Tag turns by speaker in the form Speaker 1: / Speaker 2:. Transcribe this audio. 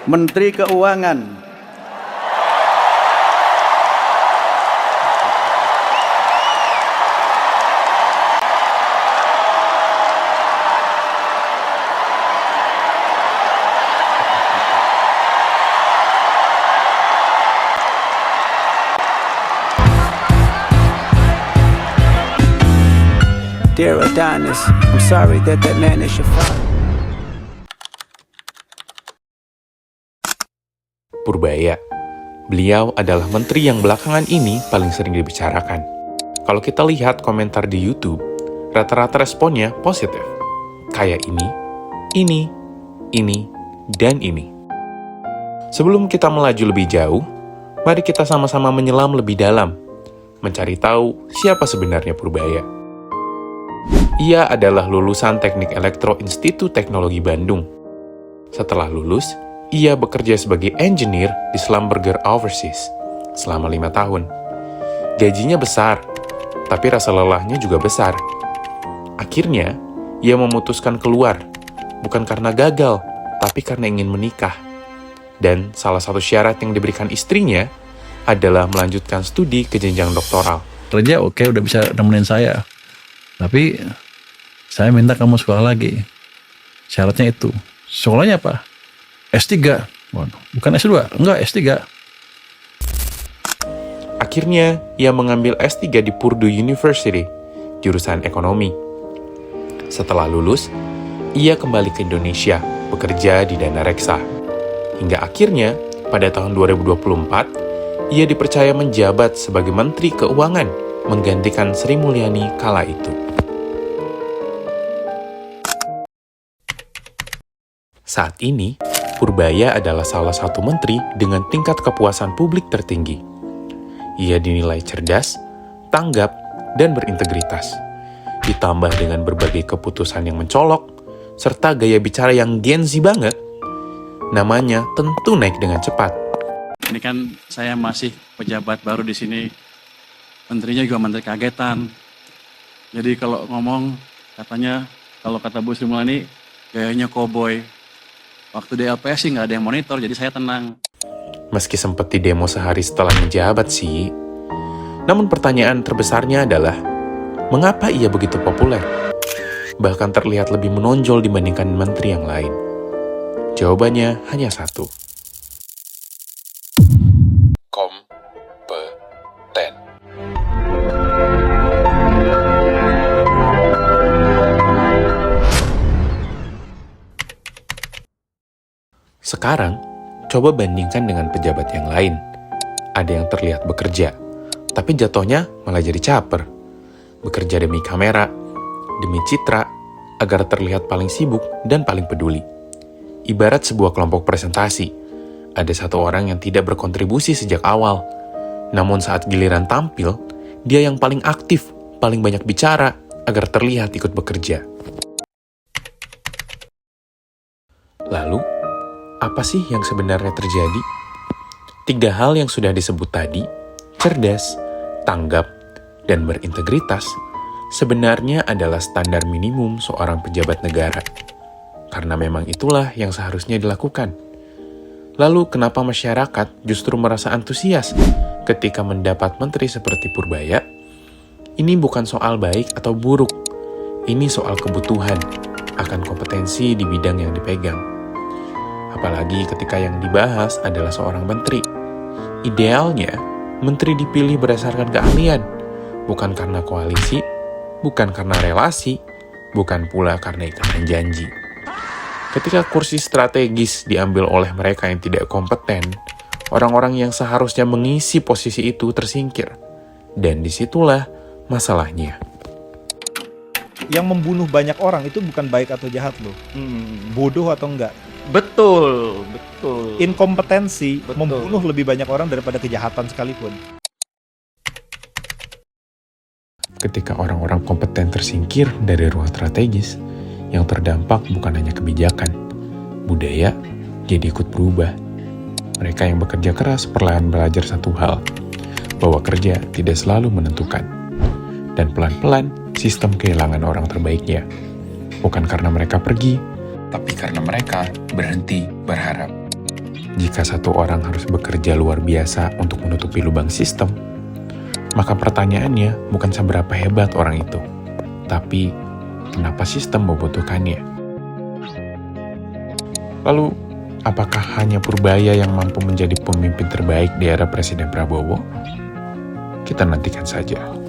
Speaker 1: Menteri Keuangan.
Speaker 2: Dear Adonis, I'm sorry that man is your father.
Speaker 3: Purbaya. Beliau adalah menteri yang belakangan ini paling sering dibicarakan. Kalau kita lihat komentar di YouTube, rata-rata responnya positif. Kayak ini, dan ini. Sebelum kita melaju lebih jauh, mari kita sama-sama menyelam lebih dalam, mencari tahu siapa sebenarnya Purbaya. Ia adalah lulusan Teknik Elektro Institut Teknologi Bandung. Setelah lulus, ia bekerja sebagai engineer di Schlumberger Overseas selama 5 tahun. Gajinya besar, tapi rasa lelahnya juga besar. Akhirnya, ia memutuskan keluar, bukan karena gagal, tapi karena ingin menikah. Dan salah satu syarat yang diberikan istrinya adalah melanjutkan studi ke jenjang doktoral.
Speaker 4: Kerja oke, udah bisa nemenin saya. Tapi saya minta kamu sekolah lagi. Syaratnya itu. Sekolahnya apa? S3. Waduh, bukan S2, enggak S3.
Speaker 3: Akhirnya, ia mengambil S3 di Purdue University, jurusan ekonomi. Setelah lulus, ia kembali ke Indonesia, bekerja di Dana Reksa. Hingga akhirnya, pada tahun 2024, ia dipercaya menjabat sebagai Menteri Keuangan, menggantikan Sri Mulyani kala itu. Saat ini, Purbaya adalah salah satu menteri dengan tingkat kepuasan publik tertinggi. Ia dinilai cerdas, tanggap, dan berintegritas. Ditambah dengan berbagai keputusan yang mencolok, serta gaya bicara yang Gen Z banget, namanya tentu naik dengan cepat.
Speaker 5: Ini kan saya masih pejabat baru di sini, menterinya juga menteri kagetan. Jadi kalau ngomong, katanya, kalau kata Bu Sri Mulyani, gayanya koboi. Waktu di LPS sih nggak ada yang monitor, jadi saya tenang.
Speaker 3: Meski sempat di demo sehari setelah menjabat sih, namun pertanyaan terbesarnya adalah, mengapa ia begitu populer? Bahkan terlihat lebih menonjol dibandingkan menteri yang lain. Jawabannya hanya satu. Kompeten. Sekarang, coba bandingkan dengan pejabat yang lain. Ada yang terlihat bekerja, tapi jatuhnya malah jadi caper. Bekerja demi kamera, demi citra, agar terlihat paling sibuk dan paling peduli. Ibarat sebuah kelompok presentasi, ada satu orang yang tidak berkontribusi sejak awal. Namun saat giliran tampil, dia yang paling aktif, paling banyak bicara, agar terlihat ikut bekerja. Lalu, apa sih yang sebenarnya terjadi? 3 hal yang sudah disebut tadi, cerdas, tanggap, dan berintegritas, sebenarnya adalah standar minimum seorang pejabat negara. Karena memang itulah yang seharusnya dilakukan. Lalu kenapa masyarakat justru merasa antusias ketika mendapat menteri seperti Purbaya? Ini bukan soal baik atau buruk. Ini soal kebutuhan akan kompetensi di bidang yang dipegang. Apalagi ketika yang dibahas adalah seorang menteri. Idealnya, menteri dipilih berdasarkan keahlian, bukan karena koalisi, bukan karena relasi, bukan pula karena ikatan janji. Ketika kursi strategis diambil oleh mereka yang tidak kompeten, orang-orang yang seharusnya mengisi posisi itu tersingkir. Dan disitulah masalahnya.
Speaker 6: Yang membunuh banyak orang itu bukan baik atau jahat loh. Bodoh atau enggak.
Speaker 1: Betul.
Speaker 6: Inkompetensi
Speaker 1: Betul.
Speaker 6: membunuh lebih banyak orang daripada kejahatan sekalipun.
Speaker 3: Ketika orang-orang kompeten tersingkir dari ruang strategis, yang terdampak bukan hanya kebijakan, budaya jadi ikut berubah. Mereka yang bekerja keras perlahan belajar satu hal, bahwa kerja tidak selalu menentukan. Dan pelan-pelan, sistem kehilangan orang terbaiknya. Bukan karena mereka pergi, tapi karena mereka berhenti berharap. Jika satu orang harus bekerja luar biasa untuk menutupi lubang sistem, maka pertanyaannya bukan seberapa hebat orang itu, tapi kenapa sistem membutuhkannya. Lalu, apakah hanya Purbaya yang mampu menjadi pemimpin terbaik di era Presiden Prabowo? Kita nantikan saja.